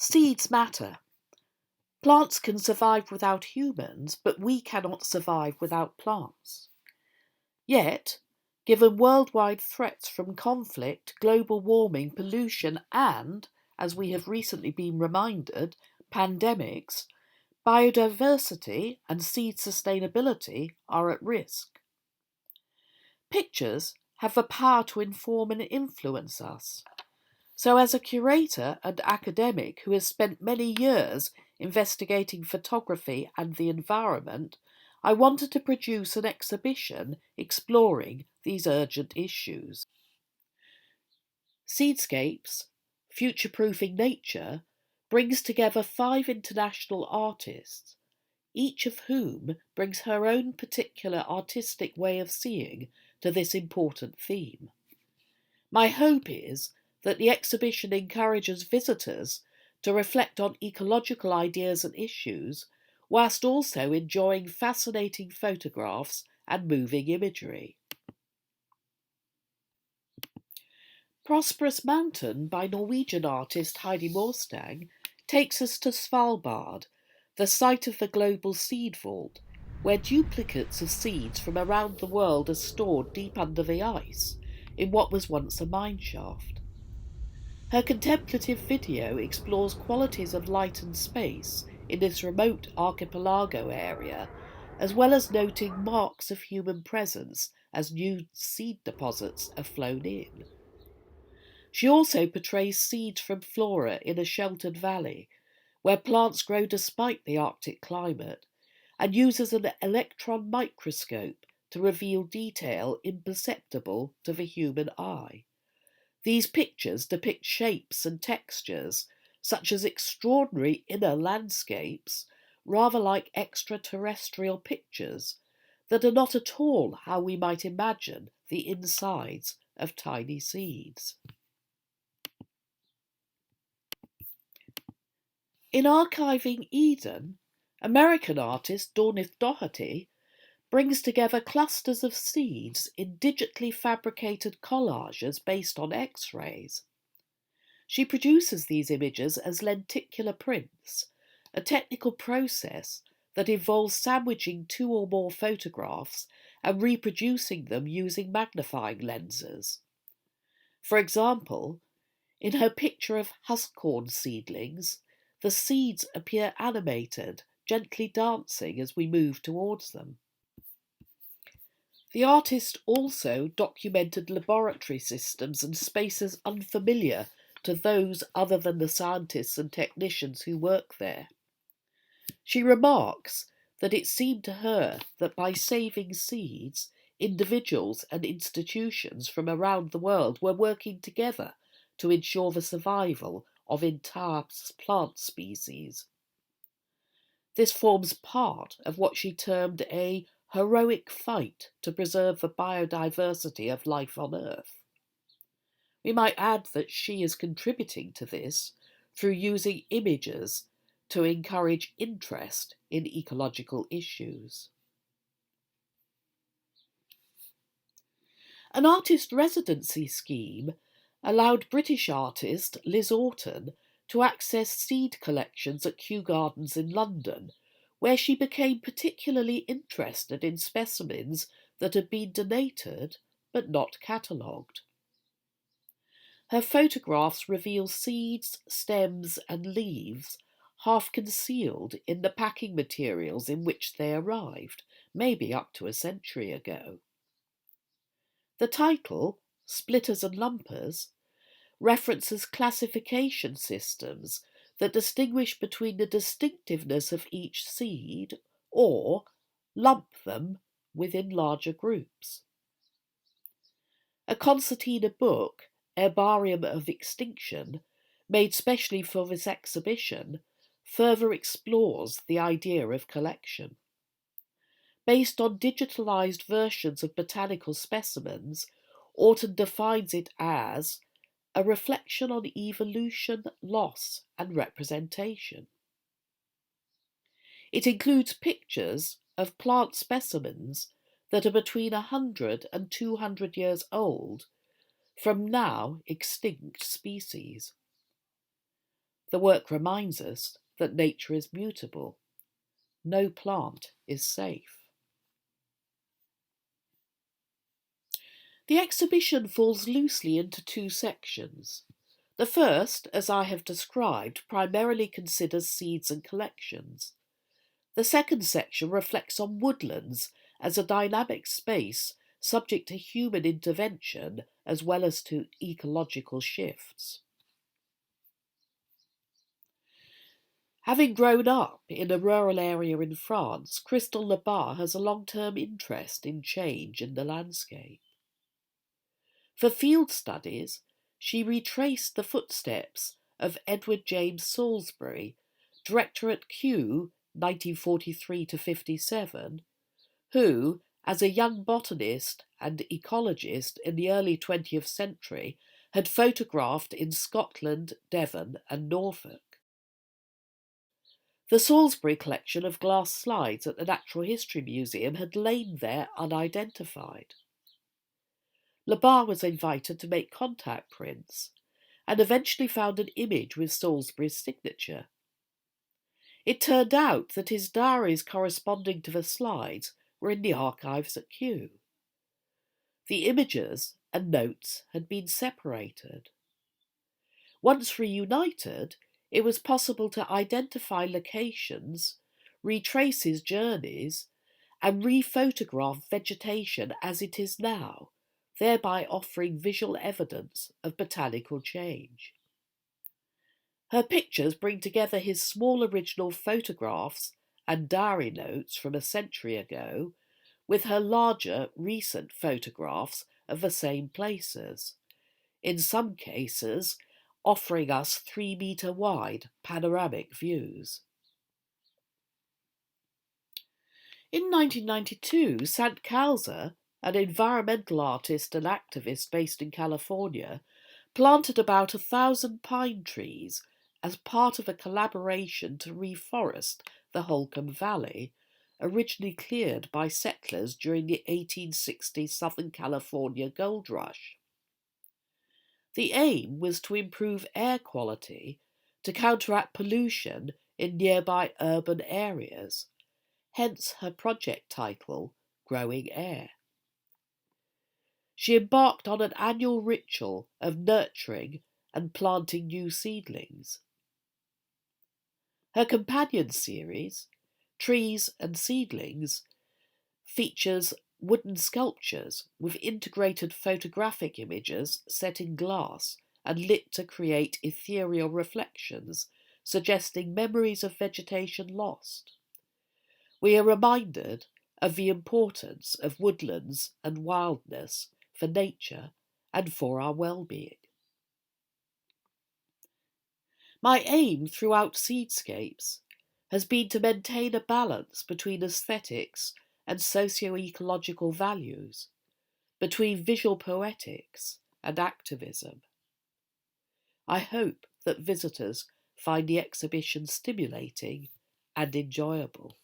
Seeds matter. Plants can survive without humans, but we cannot survive without plants. Yet, given worldwide threats from conflict, global warming, pollution, and, as we have recently been reminded, pandemics, biodiversity and seed sustainability are at risk. Pictures have the power to inform and influence us. So, as a curator and academic who has spent many years investigating photography and the environment, I wanted to produce an exhibition exploring these urgent issues. Seedscapes, Future-Proofing Nature, brings together 5 international artists, each of whom brings her own particular artistic way of seeing to this important theme. My hope is that the exhibition encourages visitors to reflect on ecological ideas and issues, whilst also enjoying fascinating photographs and moving imagery. Prosperous Mountain by Norwegian artist Heidi Morstang takes us to Svalbard, the site of the global seed vault, where duplicates of seeds from around the world are stored deep under the ice in what was once a mine shaft. Her contemplative video explores qualities of light and space in this remote archipelago area, as well as noting marks of human presence as new seed deposits are flown in. She also portrays seeds from flora in a sheltered valley, where plants grow despite the Arctic climate, and uses an electron microscope to reveal detail imperceptible to the human eye. These pictures depict shapes and textures, such as extraordinary inner landscapes, rather like extraterrestrial pictures, that are not at all how we might imagine the insides of tiny seeds. In Archiving Eden, American artist Dornith Doherty brings together clusters of seeds in digitally fabricated collages based on X-rays. She produces these images as lenticular prints, a technical process that involves sandwiching 2 or more photographs and reproducing them using magnifying lenses. For example, in her picture of huskcorn seedlings, the seeds appear animated, gently dancing as we move towards them. The artist also documented laboratory systems and spaces unfamiliar to those other than the scientists and technicians who work there. She remarks that it seemed to her that by saving seeds, individuals and institutions from around the world were working together to ensure the survival of entire plant species. This forms part of what she termed a heroic fight to preserve the biodiversity of life on Earth. We might add that she is contributing to this through using images to encourage interest in ecological issues. An artist residency scheme allowed British artist Liz Orton to access seed collections at Kew Gardens in London, where she became particularly interested in specimens that had been donated but not catalogued. Her photographs reveal seeds, stems and leaves half concealed in the packing materials in which they arrived, maybe up to a century ago. The title, Splitters and Lumpers, references classification systems that distinguish between the distinctiveness of each seed or lump them within larger groups. A concertina book, Herbarium of Extinction, made specially for this exhibition, further explores the idea of collection. Based on digitalized versions of botanical specimens, Orton defines it as a reflection on evolution, loss, and representation. It includes pictures of plant specimens that are between 100 and 200 years old from now extinct species. The work reminds us that nature is mutable. No plant is safe. The exhibition falls loosely into two sections. The first, as I have described, primarily considers seeds and collections. The second section reflects on woodlands as a dynamic space subject to human intervention as well as to ecological shifts. Having grown up in a rural area in France, Chrystel Lebas has a long-term interest in change in the landscape. For field studies, she retraced the footsteps of Edward James Salisbury, director at Kew 1943 to 57, who, as a young botanist and ecologist in the early 20th century, had photographed in Scotland, Devon and Norfolk. The Salisbury collection of glass slides at the Natural History Museum had lain there unidentified. Lebas was invited to make contact prints and eventually found an image with Salisbury's signature. It turned out that his diaries corresponding to the slides were in the archives at Kew. The images and notes had been separated. Once reunited, it was possible to identify locations, retrace his journeys, and rephotograph vegetation as it is now, thereby offering visual evidence of botanical change. Her pictures bring together his small original photographs and diary notes from a century ago with her larger recent photographs of the same places, in some cases offering us 3-metre wide panoramic views. In 1992, Sant Khalsa, an environmental artist and activist based in California, planted about 1,000 pine trees as part of a collaboration to reforest the Holcomb Valley, originally cleared by settlers during the 1860 Southern California gold rush. The aim was to improve air quality to counteract pollution in nearby urban areas, hence her project title, Growing Air. She embarked on an annual ritual of nurturing and planting new seedlings. Her companion series, Trees and Seedlings, features wooden sculptures with integrated photographic images set in glass and lit to create ethereal reflections, suggesting memories of vegetation lost. We are reminded of the importance of woodlands and wildness for nature and for our well-being. My aim throughout Seedscapes has been to maintain a balance between aesthetics and socio-ecological values, between visual poetics and activism. I hope that visitors find the exhibition stimulating and enjoyable.